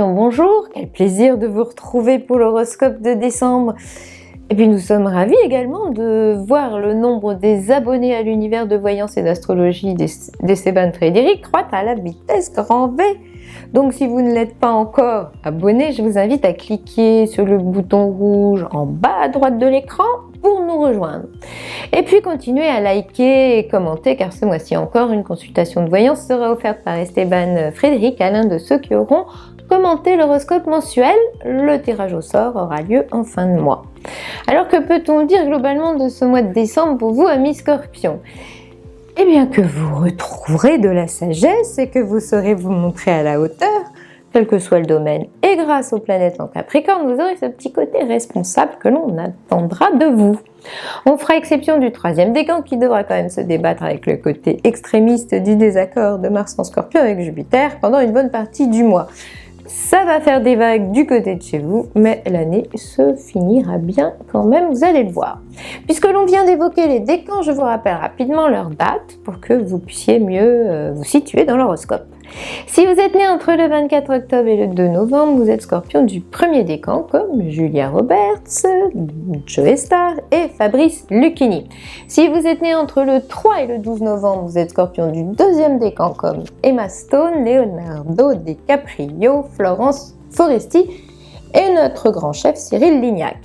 Scorpions, bonjour, quel plaisir de vous retrouver pour l'horoscope de décembre. Et puis nous sommes ravis également de voir le nombre des abonnés à l'univers de voyance et d'astrologie d'Esteban Frédéric croître à la vitesse grand V. Donc si vous ne l'êtes pas encore abonné, je vous invite à cliquer sur le bouton rouge en bas à droite de l'écran pour nous rejoindre. Et puis continuez à liker et commenter car ce mois-ci encore une consultation de voyance sera offerte par Esteban Frédéric à l'un de ceux qui auront commenté l'horoscope mensuel. Le tirage au sort aura lieu en fin de mois. Alors que peut-on dire globalement de ce mois de décembre pour vous, amis Scorpions ? Eh bien que vous retrouverez de la sagesse et que vous saurez vous montrer à la hauteur, quel que soit le domaine. Et grâce aux planètes en Capricorne, vous aurez ce petit côté responsable que l'on attendra de vous. On fera exception du troisième décan qui devra quand même se débattre avec le côté extrémiste du désaccord de Mars en Scorpion avec Jupiter pendant une bonne partie du mois. Ça va faire des vagues du côté de chez vous, mais l'année se finira bien quand même, vous allez le voir. Puisque l'on vient d'évoquer les décans, je vous rappelle rapidement leur date pour que vous puissiez mieux vous situer dans l'horoscope. Si vous êtes né entre le 24 octobre et le 2 novembre, vous êtes Scorpion du premier décan comme Julia Roberts, Joe Star et Fabrice Lucchini. Si vous êtes né entre le 3 et le 12 novembre, vous êtes Scorpion du deuxième décan comme Emma Stone, Leonardo DiCaprio, Florence Foresti et notre grand chef Cyril Lignac.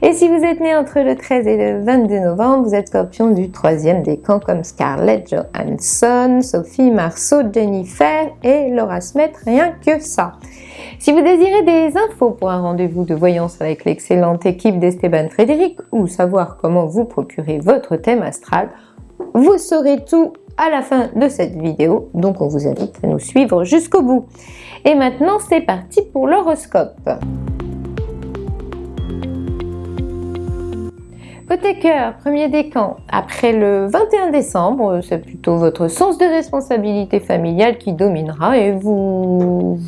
Et si vous êtes né entre le 13 et le 22 novembre, vous êtes Scorpion du troisième décan comme Scarlett Johansson, Sophie Marceau, Jennifer et Laura Smet, rien que ça. Si vous désirez des infos pour un rendez-vous de voyance avec l'excellente équipe d'Esteban Frédéric ou savoir comment vous procurer votre thème astral, vous saurez tout à la fin de cette vidéo, donc on vous invite à nous suivre jusqu'au bout. Et maintenant, c'est parti pour l'horoscope. Côté cœur, premier décan, après le 21 décembre, c'est plutôt votre sens de responsabilité familiale qui dominera et vous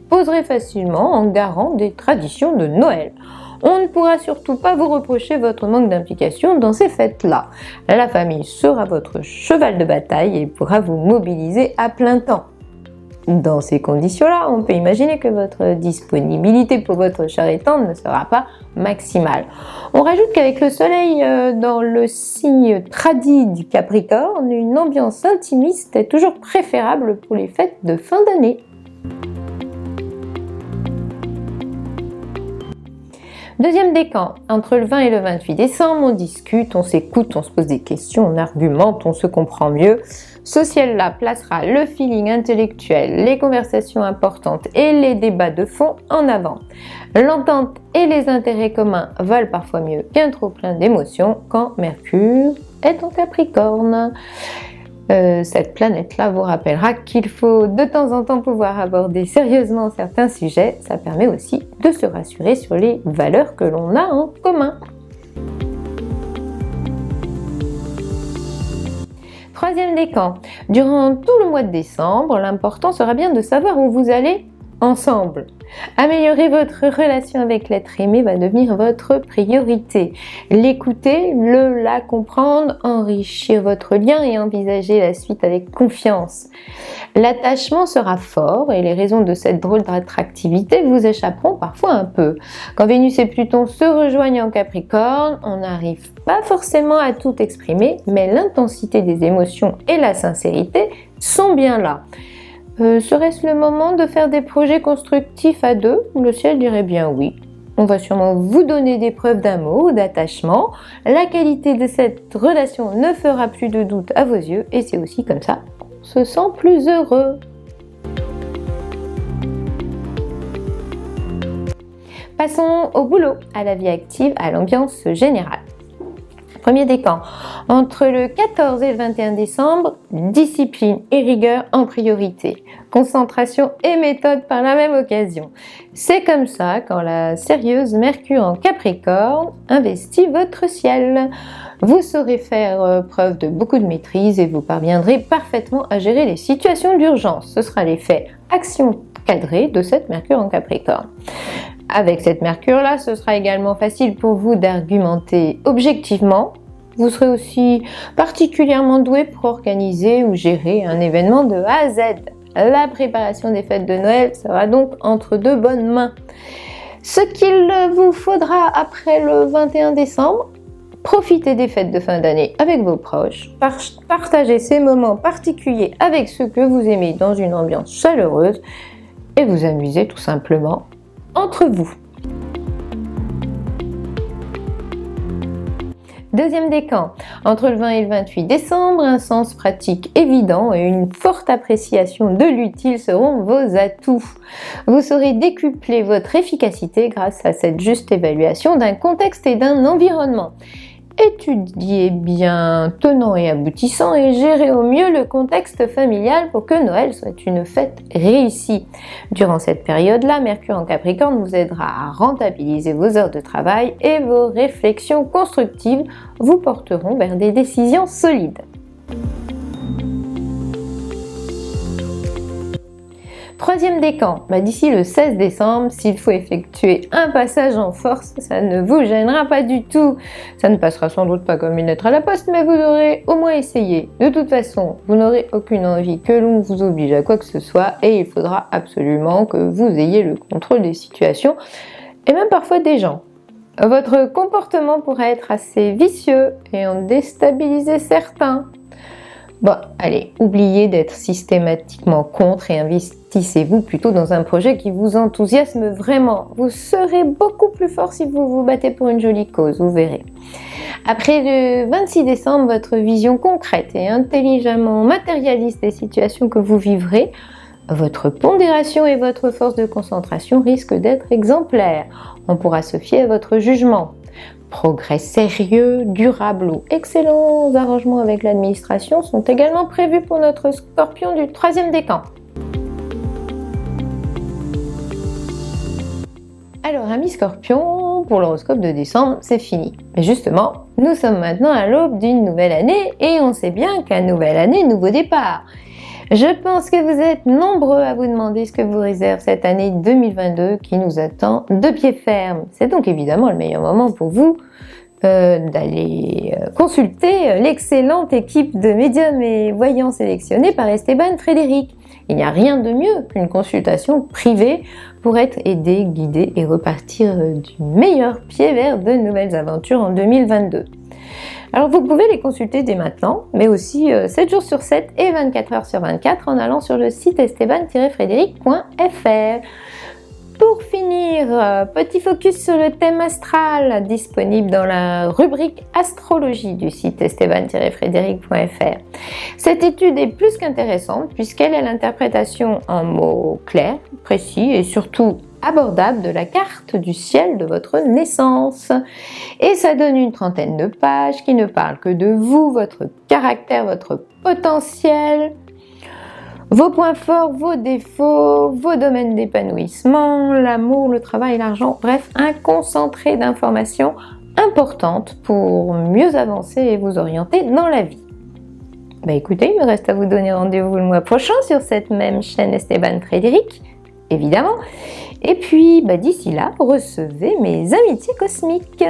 poserez facilement en garant des traditions de Noël. On ne pourra surtout pas vous reprocher votre manque d'implication dans ces fêtes-là. La famille sera votre cheval de bataille et pourra vous mobiliser à plein temps. Dans ces conditions-là, on peut imaginer que votre disponibilité pour votre cher et tendre ne sera pas maximale. On rajoute qu'avec le soleil dans le signe tradit du Capricorne, une ambiance intimiste est toujours préférable pour les fêtes de fin d'année. Deuxième décan, entre le 20 et le 28 décembre, on discute, on s'écoute, on se pose des questions, on argumente, on se comprend mieux. Ce ciel-là placera le feeling intellectuel, les conversations importantes et les débats de fond en avant. L'entente et les intérêts communs valent parfois mieux qu'un trop plein d'émotions quand Mercure est en Capricorne. Cette planète-là vous rappellera qu'il faut de temps en temps pouvoir aborder sérieusement certains sujets. Ça permet aussi de se rassurer sur les valeurs que l'on a en commun. Troisième décan, durant tout le mois de décembre, l'important sera bien de savoir où vous allez ensemble. Améliorer votre relation avec l'être aimé va devenir votre priorité. L'écouter, la comprendre, enrichir votre lien et envisager la suite avec confiance. L'attachement sera fort et les raisons de cette drôle d'attractivité vous échapperont parfois un peu. Quand Vénus et Pluton se rejoignent en Capricorne, on n'arrive pas forcément à tout exprimer, mais l'intensité des émotions et la sincérité sont bien là. Serait-ce le moment de faire des projets constructifs à deux ? Le ciel dirait bien oui. On va sûrement vous donner des preuves d'amour ou d'attachement. La qualité de cette relation ne fera plus de doute à vos yeux et c'est aussi comme ça qu'on se sent plus heureux. Passons au boulot, à la vie active, à l'ambiance générale. Premier décan, entre le 14 et le 21 décembre, discipline et rigueur en priorité, concentration et méthode par la même occasion. C'est comme ça quand la sérieuse Mercure en Capricorne investit votre ciel. Vous saurez faire preuve de beaucoup de maîtrise et vous parviendrez parfaitement à gérer les situations d'urgence. Ce sera l'effet action cadrée de cette Mercure en Capricorne. Avec cette Mercure-là, ce sera également facile pour vous d'argumenter objectivement. Vous serez aussi particulièrement doué pour organiser ou gérer un événement de A à Z. La préparation des fêtes de Noël sera donc entre de bonnes mains. Ce qu'il vous faudra après le 21 décembre, profitez des fêtes de fin d'année avec vos proches, partagez ces moments particuliers avec ceux que vous aimez dans une ambiance chaleureuse et vous amusez tout simplement entre vous. Deuxième décan, entre le 20 et le 28 décembre, un sens pratique évident et une forte appréciation de l'utile seront vos atouts. Vous saurez décupler votre efficacité grâce à cette juste évaluation d'un contexte et d'un environnement. Étudiez bien tenants et aboutissants et gérez au mieux le contexte familial pour que Noël soit une fête réussie. Durant cette période-là, Mercure en Capricorne vous aidera à rentabiliser vos heures de travail et vos réflexions constructives vous porteront vers des décisions solides. Troisième décan, d'ici le 16 décembre, s'il faut effectuer un passage en force, ça ne vous gênera pas du tout. Ça ne passera sans doute pas comme une lettre à la poste, mais vous aurez au moins essayé. De toute façon, vous n'aurez aucune envie que l'on vous oblige à quoi que ce soit et il faudra absolument que vous ayez le contrôle des situations et même parfois des gens. Votre comportement pourrait être assez vicieux et en déstabiliser certains. Bon, allez, oubliez d'être systématiquement contre et investissez-vous plutôt dans un projet qui vous enthousiasme vraiment. Vous serez beaucoup plus fort si vous vous battez pour une jolie cause, vous verrez. Après le 26 décembre, votre vision concrète et intelligemment matérialiste des situations que vous vivrez, votre pondération et votre force de concentration risquent d'être exemplaires. On pourra se fier à votre jugement. Progrès sérieux, durables ou excellents arrangements avec l'administration sont également prévus pour notre Scorpion du troisième décan. Alors, amis Scorpion, pour l'horoscope de décembre, c'est fini. Mais justement, nous sommes maintenant à l'aube d'une nouvelle année et on sait bien qu'à nouvelle année, nouveau départ. Je pense que vous êtes nombreux à vous demander ce que vous réserve cette année 2022 qui nous attend de pied ferme. C'est donc évidemment le meilleur moment pour vous d'aller consulter l'excellente équipe de médiums et voyants sélectionnés par Esteban Frédéric. Il n'y a rien de mieux qu'une consultation privée pour être aidé, guidé et repartir du meilleur pied vers de nouvelles aventures en 2022. Alors vous pouvez les consulter dès maintenant, mais aussi 7 jours sur 7 et 24 heures sur 24 en allant sur le site esteban-frédéric.fr. Pour finir, petit focus sur le thème astral disponible dans la rubrique astrologie du site esteban-frédéric.fr. Cette étude est plus qu'intéressante puisqu'elle est l'interprétation en mots clairs, précis et surtout abordable de la carte du ciel de votre naissance. Et ça donne une trentaine de pages qui ne parlent que de vous, votre caractère, votre potentiel, vos points forts, vos défauts, vos domaines d'épanouissement, l'amour, le travail, l'argent, bref, un concentré d'informations importantes pour mieux avancer et vous orienter dans la vie. Écoutez, il me reste à vous donner rendez-vous le mois prochain sur cette même chaîne Esteban Frédéric, évidemment. Et puis, d'ici là, recevez mes amitiés cosmiques.